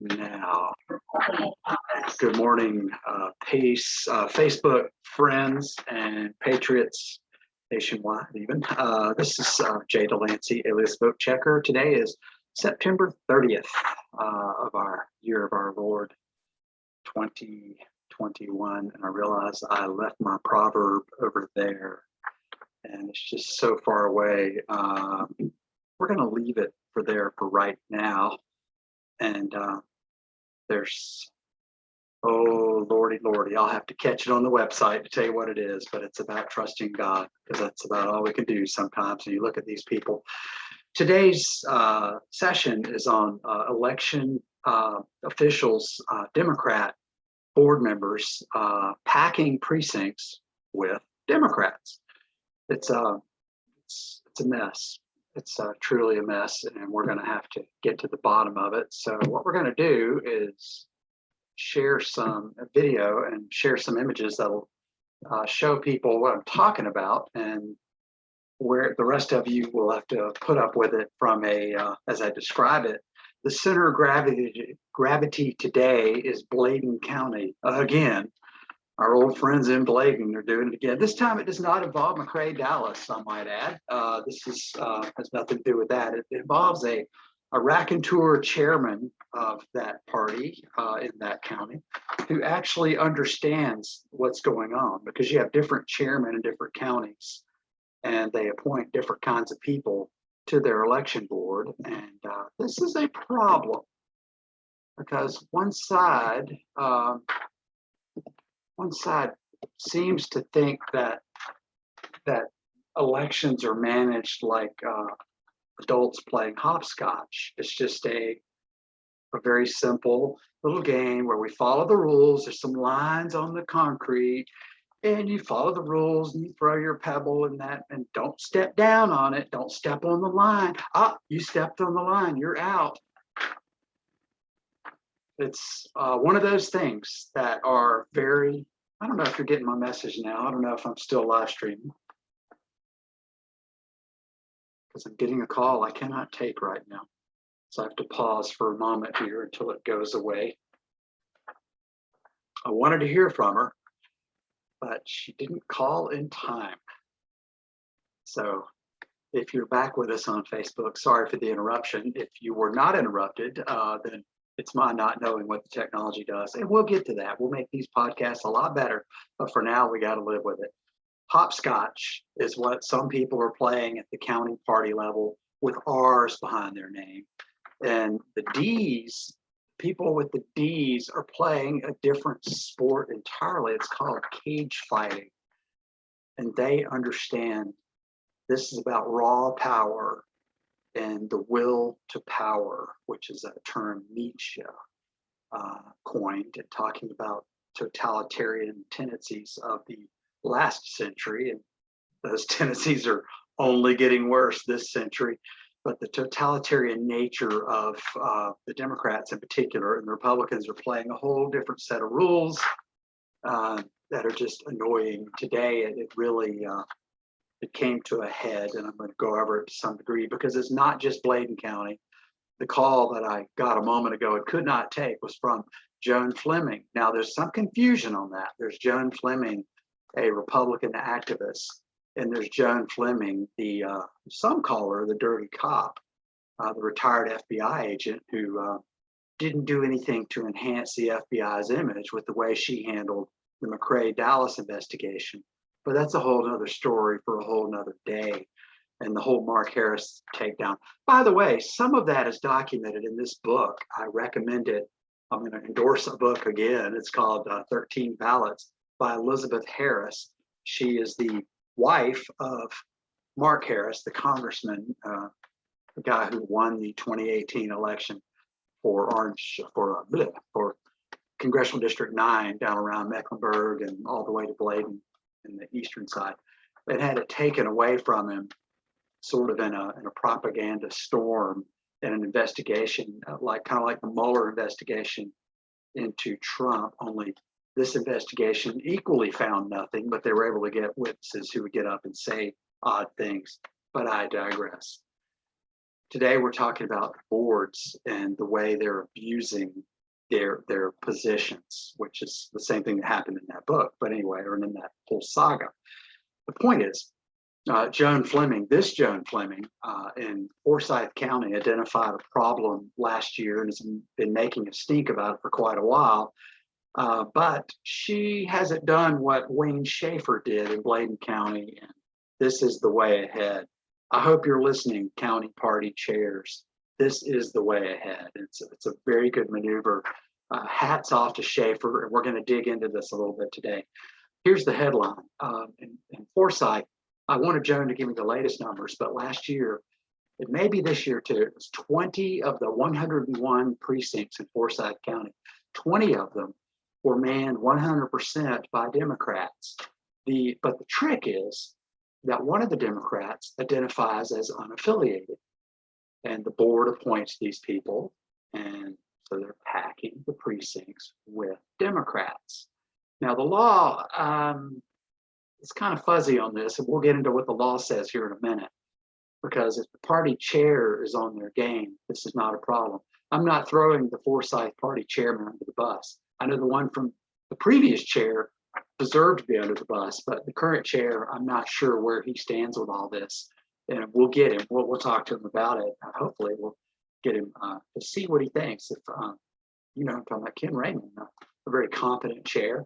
now. Good morning, Facebook friends and patriots nationwide even. This is Jay Delancey, alias Vote Checker. Today is September 30th of our year of our Lord 2021. And I realize I left my proverb over there and it's just so far away. We're going to leave it for right now. And there's, oh, Lordy, I'll have to catch it on the website to tell you what it is, but it's about trusting God, because that's about all we can do sometimes when you look at these people. Today's session is on election officials, Democrat board members packing precincts with Democrats. It's a mess. It's truly a mess, and we're going to have to get to the bottom of it. So what we're going to do is share some video and share some images that'll show people what I'm talking about, and where the rest of you will have to put up with it from as I describe it. The center of gravity today is Bladen County. Again, our old friends in Bladen are doing it again. This time it does not involve McCrae Dallas, I might add. This has nothing to do with that. It involves a raconteur chairman of that party in that county who actually understands what's going on, because you have different chairmen in different counties and they appoint different kinds of people to their election board. And this is a problem because one side seems to think that elections are managed like adults playing hopscotch. It's just a very simple little game where we follow the rules. There's some lines on the concrete, and you follow the rules and you throw your pebble in that, and don't step down on it. Don't step on the line. You stepped on the line, you're out. It's one of those things that are very, I don't know if you're getting my message now. I don't know if I'm still live streaming, because I'm getting a call I cannot take right now. So I have to pause for a moment here until it goes away. I wanted to hear from her, but she didn't call in time. So if you're back with us on Facebook, sorry for the interruption. If you were not interrupted, then it's my not knowing what the technology does. And we'll get to that. We'll make these podcasts a lot better, but for now we got to live with it. Hopscotch is what some people are playing at the county party level with R's behind their name. And the D's, people with the D's are playing a different sport entirely. It's called cage fighting. And they understand this is about raw power and the will to power, which is a term Nietzsche coined, and talking about totalitarian tendencies of the last century. And those tendencies are only getting worse this century. But the totalitarian nature of the Democrats in particular, and the Republicans, are playing a whole different set of rules that are just annoying. Today, it really it came to a head, and I'm going to go over it to some degree, because it's not just Bladen County. The call that I got a moment ago and could not take was from Joan Fleming. Now, there's some confusion on that. There's Joan Fleming, a Republican activist, and there's Joan Fleming, some call her the dirty cop, the retired FBI agent who didn't do anything to enhance the FBI's image with the way she handled the McCrae Dallas investigation. But that's a whole nother story for a whole nother day. And the whole Mark Harris takedown. By the way, some of that is documented in this book. I recommend it. I'm going to endorse a book again. It's called 13 Ballots by Elizabeth Harris. She is the wife of Mark Harris, the congressman, the guy who won the 2018 election for Congressional District 9 down around Mecklenburg and all the way to Bladen in the eastern side. It had it taken away from him, sort of in a propaganda storm, in an investigation, kind of like the Mueller investigation into Trump. Only this investigation equally found nothing, but they were able to get witnesses who would get up and say odd things. But I digress. Today we're talking about boards and the way they're abusing their positions, which is the same thing that happened in that book, but anyway, or in that whole saga. The point is, Joan Fleming in Forsyth County identified a problem last year and has been making a stink about it for quite a while. But she hasn't done what Wayne Schaefer did in Bladen County, and this is the way ahead. I hope you're listening, county party chairs. This is the way ahead. It's a very good maneuver. Hats off to Schaefer, and we're going to dig into this a little bit today. Here's the headline. In Forsyth, I wanted Joan to give me the latest numbers, but last year, it may be this year too, it was 20 of the 101 precincts in Forsyth County, 20 of them were manned 100% by Democrats. But the trick is that one of the Democrats identifies as unaffiliated, and the board appoints these people, and so they're packing the precincts with Democrats. Now the law is kind of fuzzy on this, and we'll get into what the law says here in a minute, because if the party chair is on their game, this is not a problem. I'm not throwing the Forsyth party chairman under the bus. I know the one from the previous chair deserved to be under the bus, but the current chair, I'm not sure where he stands with all this. And we'll get him. We'll talk to him about it. Hopefully, we'll get him to see what he thinks. If I'm talking about Ken Raymond, a very competent chair,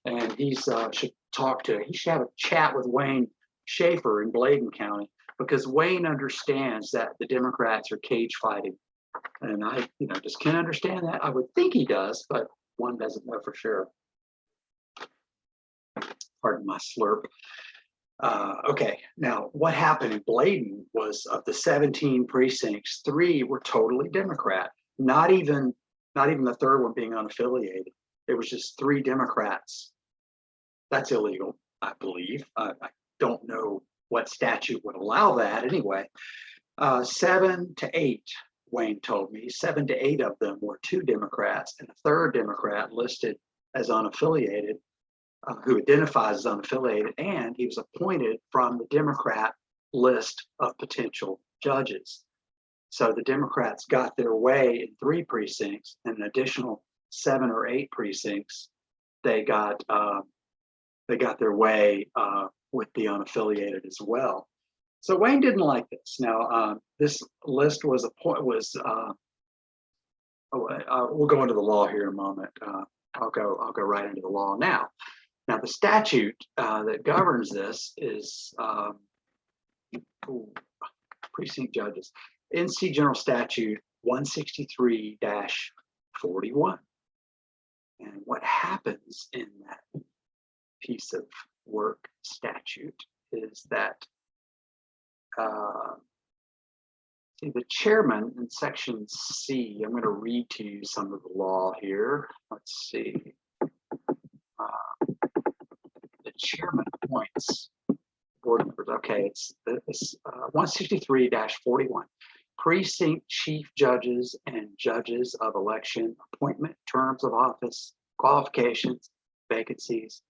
and he should have a chat with Wayne Schaefer in Bladen County, because Wayne understands that the Democrats are cage fighting. And does Ken understand that? I would think he does, but one doesn't know for sure. Pardon my slurp. Okay, now what happened in Bladen was, of the 17 precincts, 3 were totally Democrat. Not even the third one being unaffiliated. It was just 3 Democrats. That's illegal, I believe. I don't know what statute would allow that anyway. 7 to 8. Wayne told me 7 to 8 of them were 2 Democrats, and a third Democrat listed as unaffiliated, who identifies as unaffiliated, and he was appointed from the Democrat list of potential judges. So the Democrats got their way in 3 precincts, and an additional 7 or 8 precincts, they got their way with the unaffiliated as well. So Wayne didn't like this. Now, this list we'll go into the law here in a moment. I'll go right into the law now. Now, the statute that governs this is precinct judges. NC General Statute 163-41. And what happens in that piece of work statute is that the chairman in section C, I'm going to read to you some of the law here. Let's see. The chairman appoints board members. Okay, it's 163-41. Precinct chief judges and judges of election, appointment, terms of office, qualifications, vacancies,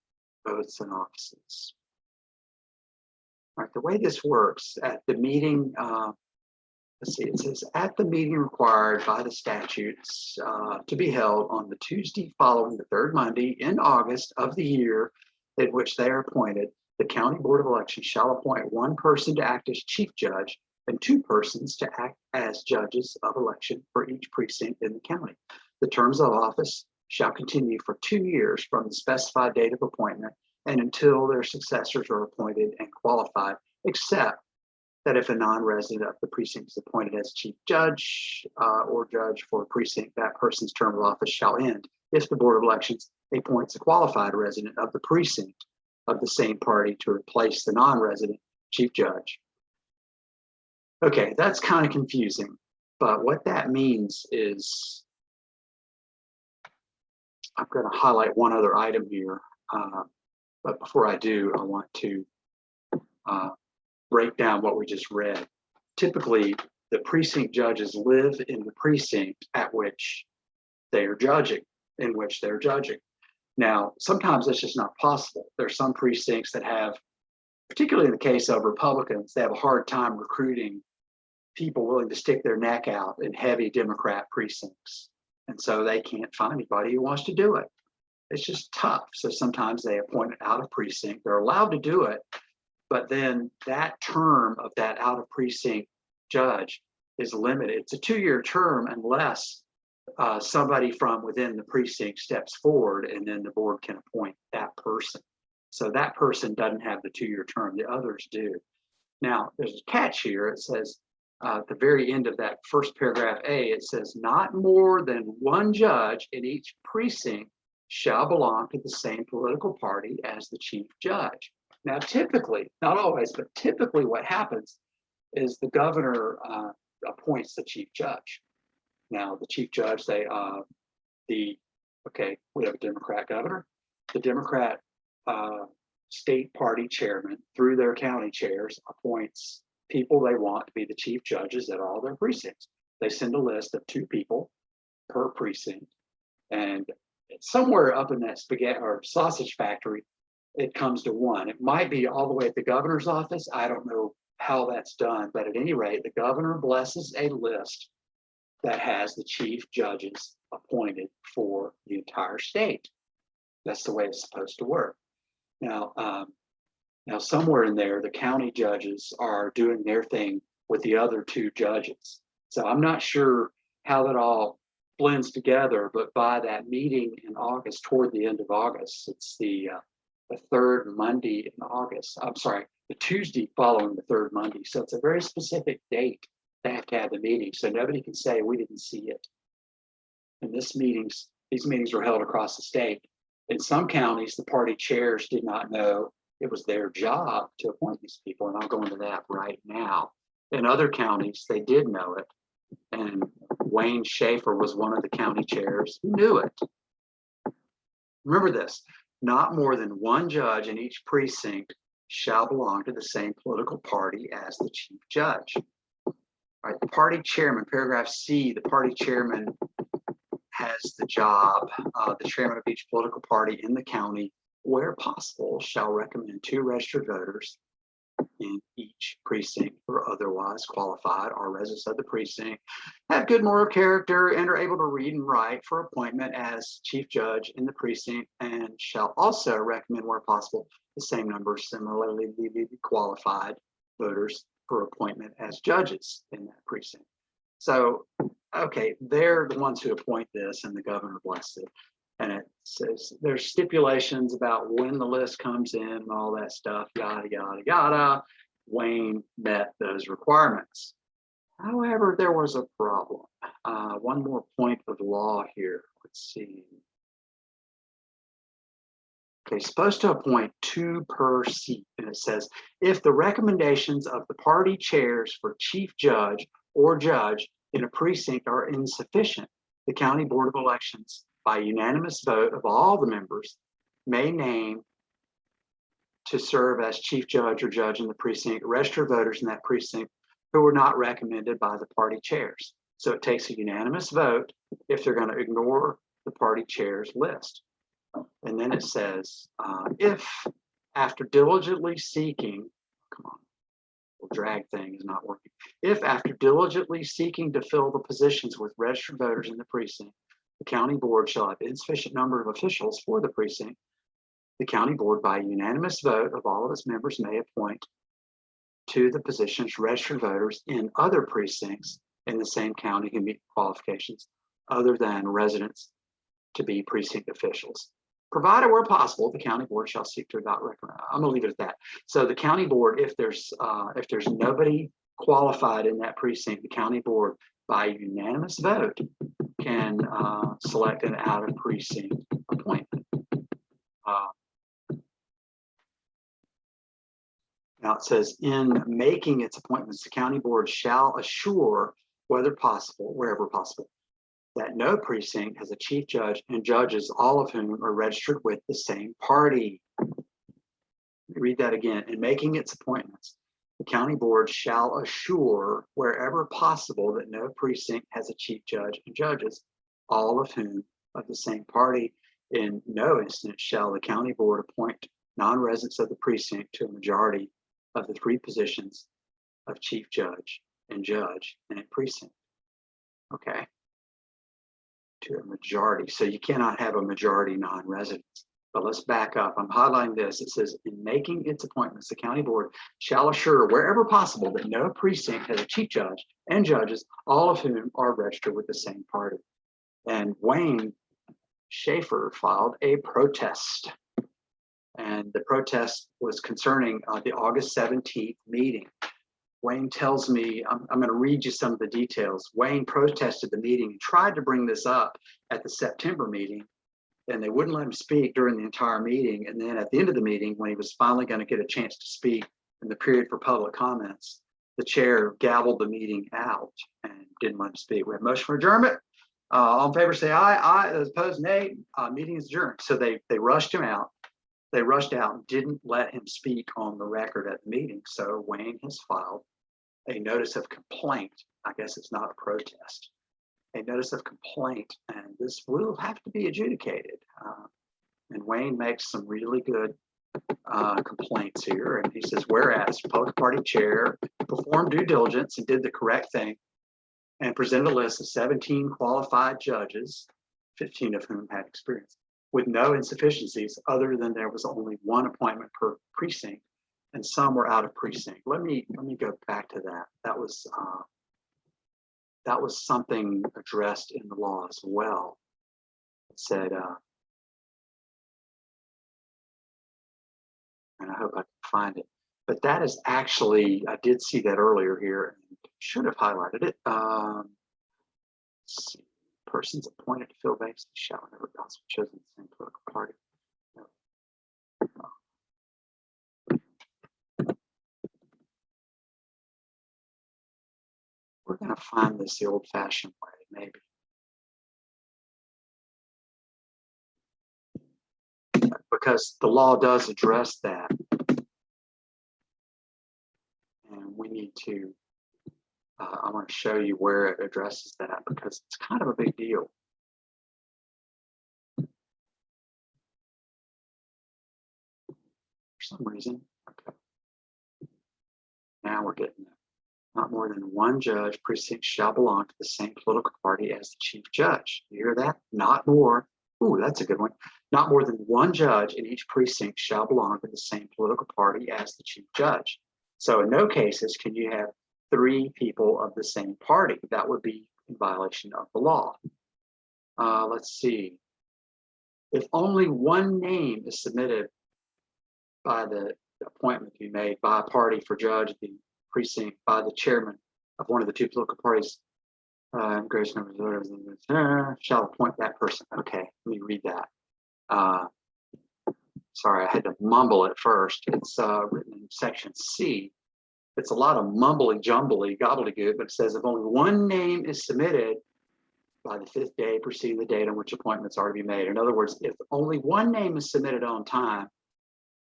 votes, and offices. All right, the way this works at the meeting, let's see, it says at the meeting required by the statutes to be held on the Tuesday following the 3rd Monday in August of the year in which they are appointed, the County Board of Elections shall appoint 1 person to act as chief judge and 2 persons to act as judges of election for each precinct in the county. The terms of office shall continue for 2 years from the specified date of appointment and until their successors are appointed and qualified, except that if a non-resident of the precinct is appointed as chief judge or judge for a precinct, that person's term of office shall end if the Board of Elections appoints a qualified resident of the precinct of the same party to replace the non-resident chief judge. Okay, that's kind of confusing, but what that means is, I'm going to highlight one other item here, but before I do, I want to break down what we just read. Typically, the precinct judges live in the precinct at which they are judging, Now, sometimes that's just not possible. There's some precincts that have, particularly in the case of Republicans, they have a hard time recruiting people willing to stick their neck out in heavy Democrat precincts. And so they can't find anybody who wants to do it. It's just tough. So sometimes they appoint it out of precinct. They're allowed to do it, but then that term of that out of precinct judge is limited. It's a 2-year term unless somebody from within the precinct steps forward, and then the board can appoint that person. So that person doesn't have the 2-year term, the others do. Now, there's a catch here. It says at the very end of that first paragraph A, it says not more than one judge in each precinct shall belong to the same political party as the chief judge. Now, typically, not always, but typically what happens is the governor appoints the chief judge. Now, the chief judge, we have a Democrat governor. The Democrat state party chairman, through their county chairs, appoints people they want to be the chief judges at all their precincts. They send a list of 2 people per precinct, and somewhere up in that spaghetti or sausage factory, it comes to 1. It might be all the way at the governor's office. I don't know how that's done, but at any rate, the governor blesses a list that has the chief judges appointed for the entire state. That's the way it's supposed to work. Now, somewhere in there, the county judges are doing their thing with the other 2 judges. So I'm not sure how that all blends together, but by that meeting in August, toward the end of August, it's the 3rd Monday in August. I'm sorry, the Tuesday following the 3rd Monday. So it's a very specific date they have to have the meeting. So nobody can say we didn't see it. And these meetings were held across the state. In some counties, the party chairs did not know it was their job to appoint these people, and I'll go into that right now. In other counties, they did know it, and Wayne Schaefer was one of the county chairs who knew it. Remember this, not more than one judge in each precinct shall belong to the same political party as the chief judge. All right, the party chairman, paragraph C, the party chairman has the job, the chairman of each political party in the county, where possible, shall recommend 2 registered voters in each precinct who are otherwise qualified or residents of the precinct, have good moral character, and are able to read and write for appointment as chief judge in the precinct, and shall also recommend, where possible, the same number similarly qualified voters for appointment as judges in that precinct. So, okay, they're the ones who appoint this, and the governor blessed it. And it says there's stipulations about when the list comes in and all that stuff, yada, yada, yada. Wayne met those requirements. However, there was a problem. One more point of law here. Let's see. Okay, supposed to appoint 2 per seat. And it says, if the recommendations of the party chairs for chief judge or judge in a precinct are insufficient, the County Board of Elections, by unanimous vote of all the members, may name to serve as chief judge or judge in the precinct registered voters in that precinct who were not recommended by the party chairs. So it takes a unanimous vote if they're going to ignore the party chair's list. And then it says, if after diligently seeking, come on, the drag thing is not working. If after diligently seeking to fill the positions with registered voters in the precinct, the county board shall have insufficient number of officials for the precinct, the county board, by unanimous vote of all of its members, may appoint to the positions registered voters in other precincts in the same county who meet qualifications other than residents to be precinct officials. Provided where possible, the county board shall seek to adopt recommend. I'm gonna leave it at that. So the county board, if there's nobody qualified in that precinct, the county board, by unanimous vote, can select an out of precinct appointment. Now it says, in making its appointments, the county board shall assure, wherever possible, that no precinct has a chief judge and judges, all of whom are registered with the same party. Read that again. In making its appointments, the county board shall assure, wherever possible, that no precinct has a chief judge and judges, all of whom of the same party. In no instance shall the county board appoint non-residents of the precinct to a majority of the 3 positions of chief judge and judge in a precinct. Okay. to a majority. So you cannot have a majority non-residents. But let's back up. I'm highlighting this. It says, in making its appointments, the county board shall assure wherever possible that no precinct has a chief judge and judges, all of whom are registered with the same party. And Wayne Schaefer filed a protest. And the protest was concerning the August 17th meeting. Wayne tells me, I'm going to read you some of the details. Wayne protested the meeting and tried to bring this up at the September meeting, and they wouldn't let him speak during the entire meeting. And then at the end of the meeting, when he was finally going to get a chance to speak in the period for public comments, the chair gavelled the meeting out and didn't let him speak. We have motion for adjournment. All in favor, say aye. Aye. Those opposed, nay. Meeting is adjourned. So they rushed him out. They rushed out and didn't let him speak on the record at the meeting. So Wayne has filed a notice of complaint. I guess it's not a protest. A notice of complaint, and this will have to be adjudicated. And Wayne makes some really good complaints here. And he says, whereas Public Party chair performed due diligence and did the correct thing and presented a list of 17 qualified judges, 15 of whom had experience, with no insufficiencies other than there was only one appointment per precinct and some were out of precinct. Let me go back to that. That was something addressed in the law as well. It said, and I hope I can find it, but that is actually, I did see that earlier here and should have highlighted it. Let's see. Persons appointed to fill vacancies shall never be also chosen the same political party. We're going to find this the old-fashioned way, maybe. Because the law does address that. And we need to, I want to show you where it addresses that because it's kind of a big deal. For some reason, okay. Now we're getting there. Not more than one judge precinct shall belong to the same political party as the chief judge. You hear that? Not more. Ooh, that's a good one. Not more than one judge in each precinct shall belong to the same political party as the chief judge. So in no cases can you have 3 people of the same party. That would be in violation of the law. Let's see. If only one name is submitted by the appointment to be made by a party for judge of the precinct by the chairman of one of the 2 political parties, greatest number of voters shall appoint that person. Okay, let me read that. Sorry, I had to mumble it first. It's written in section C. It's a lot of mumbly jumbly gobbledygook, but it says if only one name is submitted by the 5th day preceding the date on which appointments are to be made. In other words, if only one name is submitted on time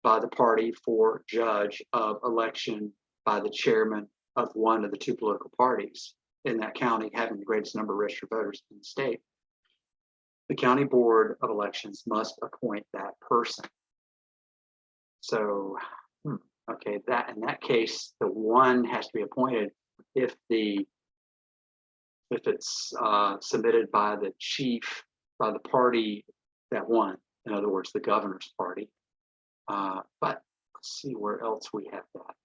by the party for judge of election by the chairman of one of the 2 political parties in that county having the greatest number of registered voters in the state, the county board of elections must appoint that person. So, okay, that in that case, the one has to be appointed if it's submitted by the chief, by the party that won. In other words, the governor's party. But let's see where else we have that.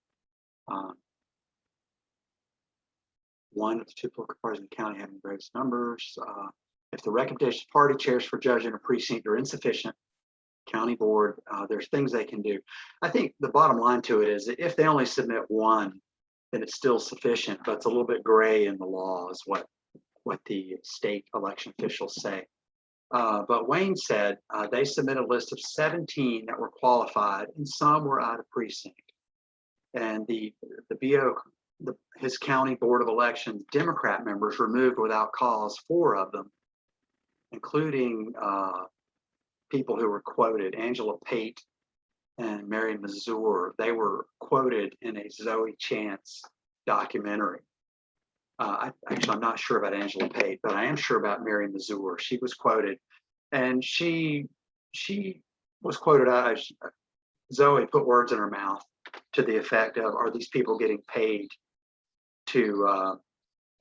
One of the 2 political parties in the county having the greatest numbers. If the recommendation of party chairs for judge in a precinct are insufficient, county board, there's things they can do. I think the bottom line to it is that if they only submit one, then it's still sufficient, but it's a little bit gray in the law is what the state election officials say. But Wayne said they submitted a list of 17 that were qualified and some were out of precinct. And his county board of elections Democrat members removed without cause 4 of them, including people who were quoted, Angela Pate and Mary Mazur. They were quoted in a Zoe Chance documentary. Actually, I'm not sure about Angela Pate, but I am sure about Mary Mazur. She was quoted, and she was quoted as Zoe put words in her mouth to the effect of, "Are these people getting paid to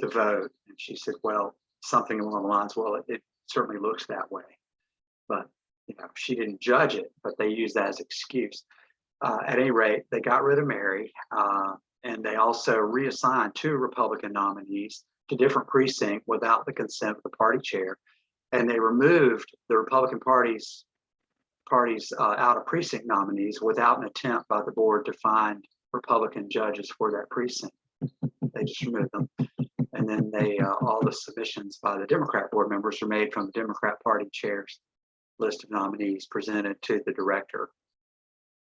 vote?" And she said, "Well, something along the lines, well, certainly looks that way. But she didn't judge it, but they used that as excuse. At any rate, they got rid of Mary, and they also reassigned 2 Republican nominees to different precincts without the consent of the party chair, and they removed the Republican party's out of precinct nominees without an attempt by the board to find Republican judges for that precinct. They just removed them. And then all the submissions by the Democrat board members were made from the Democrat Party chair's list of nominees presented to the director,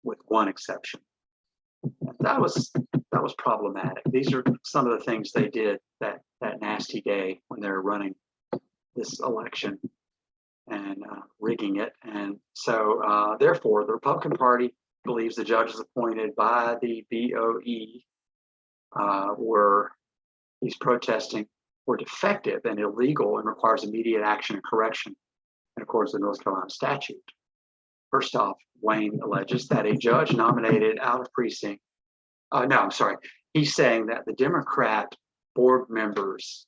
with one exception. That was problematic. These are some of the things they did that nasty day when they were running this election and rigging it. And so therefore, the Republican Party believes the judges appointed by the BOE these protesting were defective and illegal and requires immediate action and correction in accordance with the North Carolina statute. First off, Wayne alleges that a judge nominated out of precinct, he's saying that the Democrat board members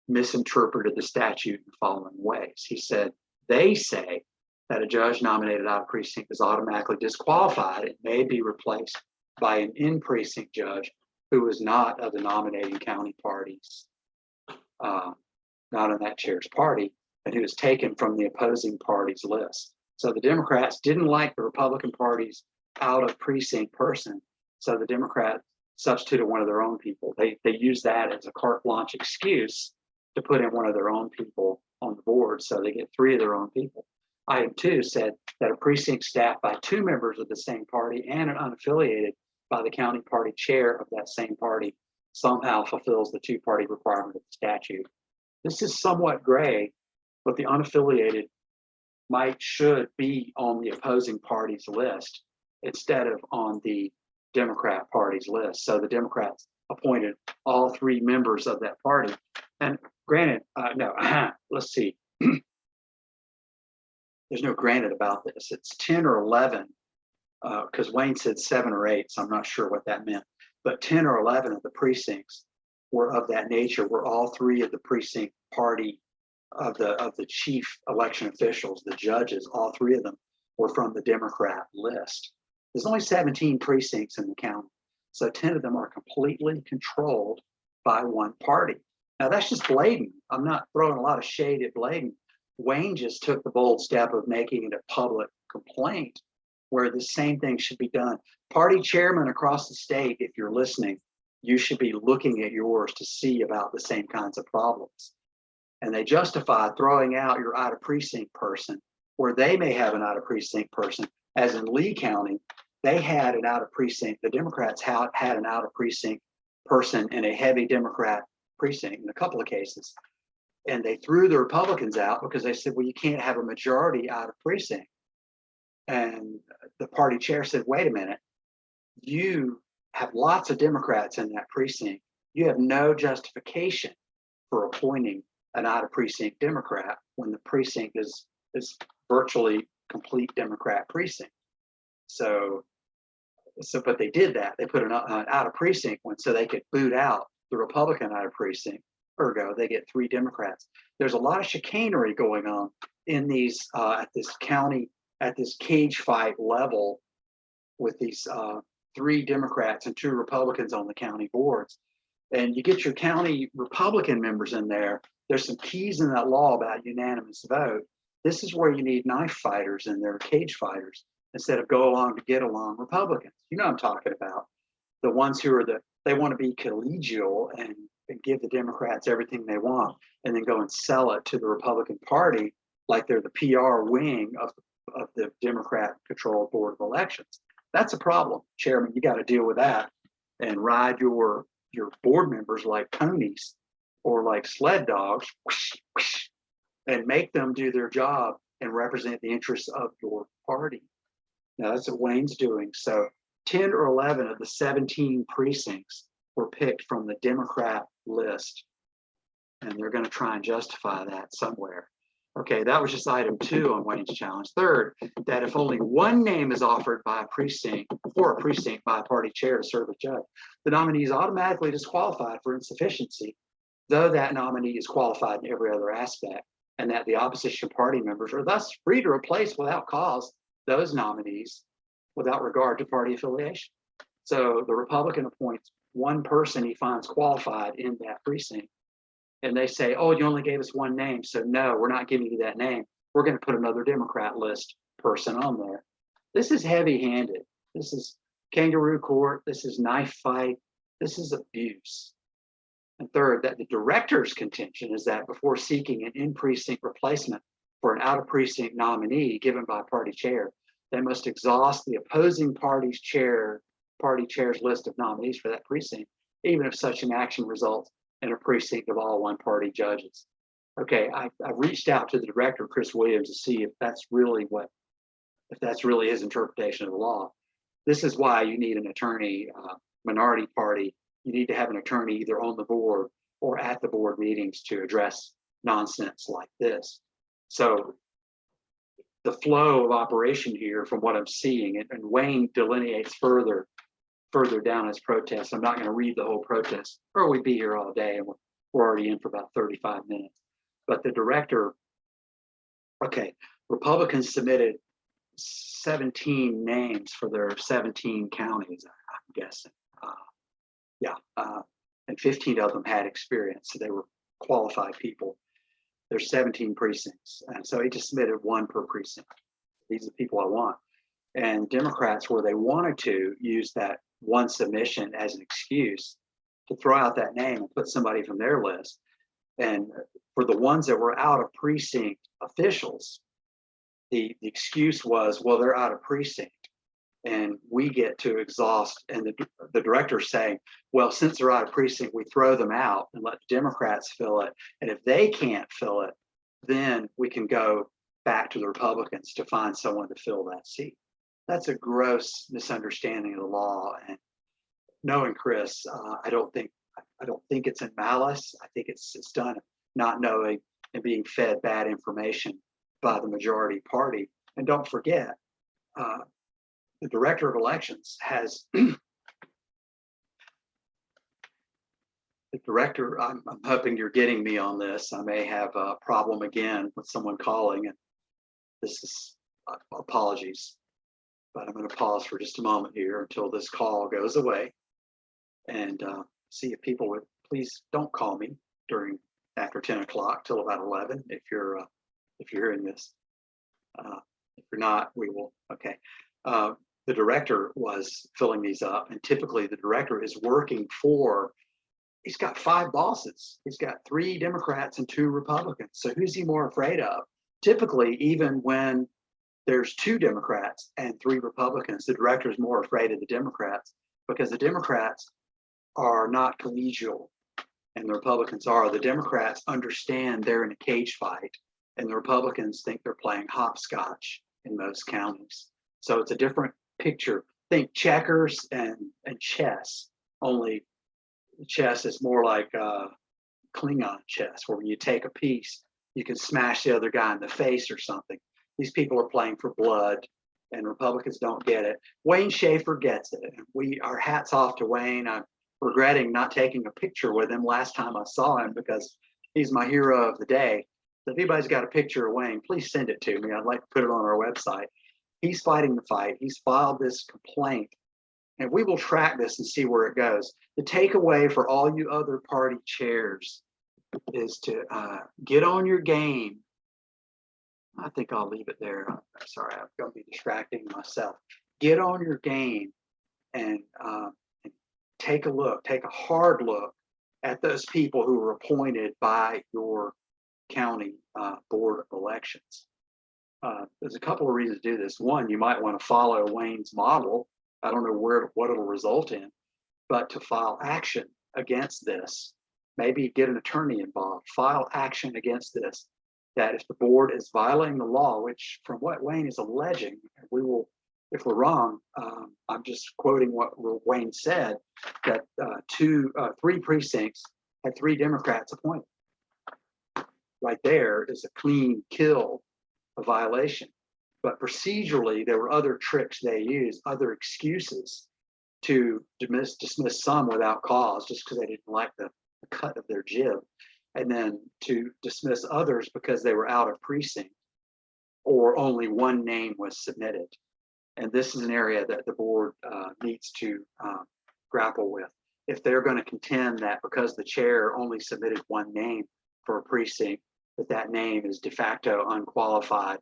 misinterpreted the statute in the following ways. He said, they say that a judge nominated out of precinct is automatically disqualified and may be replaced by an in-precinct judge who is not of the nominating county parties, not on that chair's party, and who is taken from the opposing party's list. So the Democrats didn't like the Republican Party's out of precinct person. So the Democrats substituted one of their own people. They used that as a carte blanche excuse to put in one of their own people on the board. So they get 3 of their own people. Item 2 said that a precinct staffed by 2 members of the same party and an unaffiliated by the county party chair of that same party somehow fulfills the 2-party requirement of the statute. This is somewhat gray, but the unaffiliated should be on the opposing party's list instead of on the Democrat Party's list. So the Democrats appointed all 3 members of that party. And granted, let's see. There's no granted about this. It's 10 or 11, because Wayne said 7 or 8, so I'm not sure what that meant. But 10 or 11 of the precincts were of that nature, where all 3 of the precinct party of the chief election officials, the judges, all 3 of them were from the Democrat list. There's only 17 precincts in the county, so 10 of them are completely controlled by one party. Now that's just Bladen. I'm not throwing a lot of shade at Bladen. Wayne just took the bold step of making it a public complaint where the same thing should be done. Party chairmen across the state, if you're listening, you should be looking at yours to see about the same kinds of problems. And they justify throwing out your out of precinct person where they may have an out of precinct person. As in Lee County, they had an out of precinct. The Democrats had an out of precinct person in a heavy Democrat precinct in a couple of cases. And they threw the Republicans out because they said, well, you can't have a majority out of precinct. And the party chair said, wait a minute, you have lots of Democrats in that precinct. You have no justification for appointing an out of precinct Democrat when the precinct is virtually complete Democrat precinct. So, but they did that. They put an out of precinct one so they could boot out the Republican out of precinct. Ergo, they get 3 Democrats. There's a lot of chicanery going on in these at this county, at this cage fight level with these 3 Democrats and 2 Republicans on the county boards. And you get your county Republican members in there. There's some keys in that law about unanimous vote. This is where you need knife fighters and they're cage fighters instead of go along to get along Republicans. You know what I'm talking about. The ones who are they want to be collegial and give the Democrats everything they want and then go and sell it to the Republican Party like they're the PR wing of the Democrat-controlled Board of Elections. That's a problem, Chairman. You got to deal with that and ride your board members like ponies or like sled dogs and make them do their job and represent the interests of your party. Now, that's what Wayne's doing. So 10 or 11 of the 17 precincts were picked from the Democrat list, and they're going to try and justify that somewhere. Okay, that was just item 2 on Wayne's challenge. Third, that if only one name is offered by a precinct by a party chair to serve as judge, the nominee is automatically disqualified for insufficiency, though that nominee is qualified in every other aspect. and that the opposition party members are thus free to replace without cause those nominees without regard to party affiliation. So the Republican appoints one person he finds qualified in that precinct, and they say, oh, you only gave us one name, so no, we're not giving you that name. We're going to put another Democrat list person on there. This is heavy-handed. This is kangaroo court. This is knife fight. This is abuse. And third, that the director's contention is that before seeking an in-precinct replacement for an out-of-precinct nominee given by party chair, they must exhaust the opposing party chair's list of nominees for that precinct, even if such an action results in a precinct of all one-party judges. Okay, I've reached out to the director, Chris Williams, to see if that's really his interpretation of the law. This is why you need an attorney, minority party. You need to have an attorney either on the board or at the board meetings to address nonsense like this. So the flow of operation here from what I'm seeing, and Wayne delineates further down his protest. I'm not going to read the whole protest, or we'd be here all day, and we're already in for about 35 minutes. But the director, okay, Republicans submitted 17 names for their 17 counties, I'm guessing. And 15 of them had experience, so they were qualified people. There's 17 precincts, and so he just submitted one per precinct. These are the people I want. And Democrats, where they wanted to use that one submission as an excuse to throw out that name and put somebody from their list. And for the ones that were out of precinct officials, the excuse was, well, they're out of precinct and we get to exhaust. And the director's saying, well, since they're out of precinct, we throw them out and let the Democrats fill it. And if they can't fill it, then we can go back to the Republicans to find someone to fill that seat. That's a gross misunderstanding of the law. And knowing Chris, I don't think it's in malice. I think it's done not knowing and being fed bad information by the majority party. And don't forget, the director of elections has the director. I'm hoping you're getting me on this. I may have a problem again with someone calling, and this is apologies, but I'm going to pause for just a moment here until this call goes away, and see if people would please don't call me after 10 o'clock till about 11 if you're hearing this. If you're not, we will. Okay. The director was filling these up, and typically the director is working for. He's got 5 bosses. He's got 3 Democrats and 2 Republicans. So who's he more afraid of? Typically, even when there's 2 Democrats and 3 Republicans, the director is more afraid of the Democrats because the Democrats are not collegial and the Republicans are. The Democrats understand they're in a cage fight, and the Republicans think they're playing hopscotch in most counties. So it's a different picture. Think checkers and chess, only chess is more like Klingon chess, where when you take a piece, you can smash the other guy in the face or something. These people are playing for blood, and Republicans don't get it. Wayne Schaefer gets it. Our hats off to Wayne. I'm regretting not taking a picture with him last time I saw him because he's my hero of the day. So if anybody's got a picture of Wayne, please send it to me. I'd like to put it on our website. He's fighting the fight. He's filed this complaint, and we will track this and see where it goes. The takeaway for all you other party chairs is to get on your game. I think I'll leave it there. I'm sorry, I'm going to be distracting myself. Get on your game and take a hard look at those people who were appointed by your county board of elections. There's a couple of reasons to do this. One, you might want to follow Wayne's model. I don't know what it'll result in, but to file action against this, maybe get an attorney involved, file action against this, that if the board is violating the law, which from what Wayne is alleging, we will, if we're wrong, I'm just quoting what Wayne said, that 3 precincts had 3 Democrats appointed. Right there is a clean kill, a violation. But procedurally, there were other tricks they used, other excuses to dismiss some without cause, just because they didn't like the cut of their jib. and then to dismiss others because they were out of precinct or only one name was submitted. And this is an area that the board needs to grapple with. If they're going to contend that because the chair only submitted one name for a precinct, that name is de facto unqualified,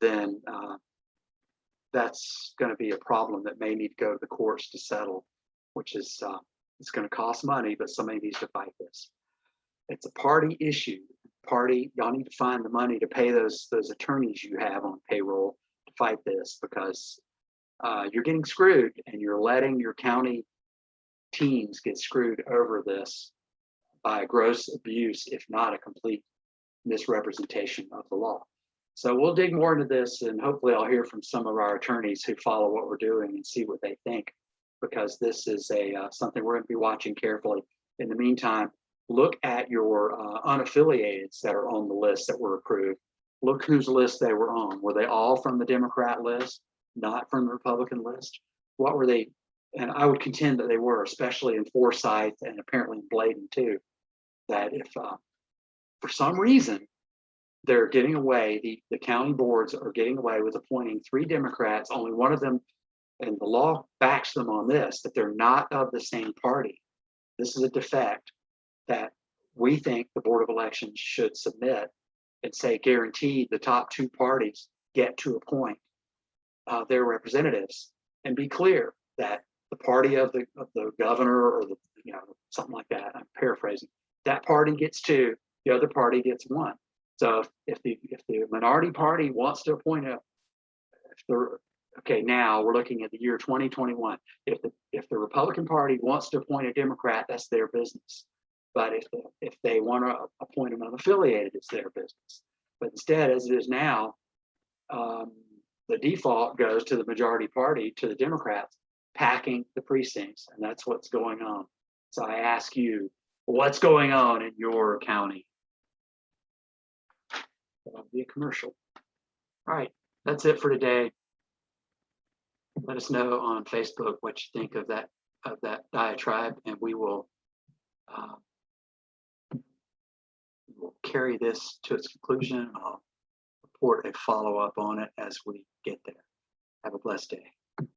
then that's going to be a problem that may need to go to the courts to settle, which is it's going to cost money, but somebody needs to fight this. It's a party issue. Party, y'all need to find the money to pay those attorneys you have on payroll to fight this, because you're getting screwed and you're letting your county teams get screwed over this by gross abuse, if not a complete misrepresentation of the law. So we'll dig more into this, and hopefully I'll hear from some of our attorneys who follow what we're doing and see what they think, because this is something we're going to be watching carefully. In the meantime, look at your unaffiliateds that are on the list that were approved. Look whose list they were on. Were they all from the Democrat list, not from the Republican list? What were they? And I would contend that they were, especially in Forsyth and apparently in Bladen too, that if for some reason they're getting away, the county boards are getting away with appointing 3 Democrats, only one of them, and the law backs them on this, that they're not of the same party. This is a defect that we think the Board of Elections should submit and say, guaranteed the top 2 parties get to appoint their representatives, and be clear that the party of the governor or something like that, I'm paraphrasing, that party gets 2, the other party gets 1. So if the minority party wants to appoint now we're looking at the year 2021. If the Republican Party wants to appoint a Democrat, that's their business. But if they want to appoint an unaffiliated, it's their business. But instead, as it is now, the default goes to the majority party, to the Democrats, packing the precincts, and that's what's going on. So I ask you, what's going on in your county? That'll be a commercial. All right, that's it for today. Let us know on Facebook what you think of that diatribe, and we will carry this to its conclusion. I'll report a follow-up on it as we get there. Have a blessed day.